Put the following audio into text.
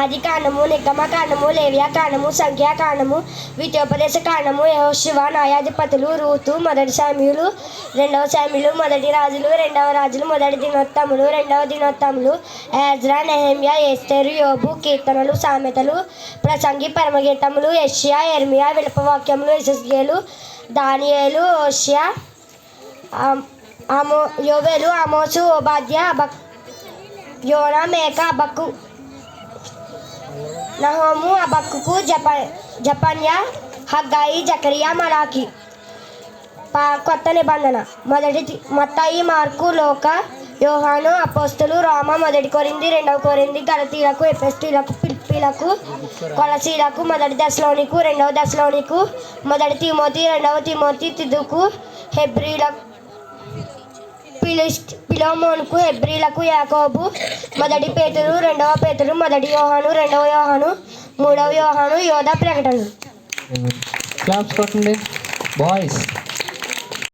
ఆది కాండము, నిగమ కాండము, లేవియా కాండము, సంఖ్యా కాండము, ద్వితీయోపదేశ కాండము, యెహోషువ, న్యాయాధిపతులు, రూతు, మొదటి సామ్యులు, రెండవ సామ్యులు, మొదటి రాజులు, రెండవ రాజులు, మొదటి దినోత్తములు, రెండవ దినోత్తములు, ఎజ్రా, నెహెమ్యా, ఎస్తేరు, యోబు, కీర్తనలు, సామెతలు, ప్రసంగి, పరమగీతములు, యెషయా, యెర్మీయా, విలాపవాక్యములు, యెహెజ్కేలు, దానియేలు, హోషేయ, యోవేలు, ఆమోసు, ఓబాద్యా, యోనా, మేకా, హబక్కు, నహూము, హబక్కుకు, జెఫన్యా, హగ్గాయి, జకరియా, మలాకి. కొత్త నిబంధన మత్తయి, మార్కు, లూకా, యోహాను, అపోస్తలు, రోమ, మొదటి కొరింథీ, రెండవ కొరింథీ, గలతీయులకు, ఎఫెసీయులకు, ఫిలిప్పీయులకు, కొలసీయులకు, మొదటి దెస్సలోనికు, రెండవ దెస్సలోనికు, మొదటి తిమోతి, రెండవ తిమోతి, తీతుకు, హెబ్రీయులకు, ఫిలెమోనుకు, హెబ్రీయులకు, యాకోబు, మొదటి పేతురు, రెండవ పేతురు, మొదటి యోహాను, రెండవ యోహాను, మూడవ యోహాను, యోధా, ప్రకటనలు. క్లాప్స్ కొట్టండి బాయ్స్.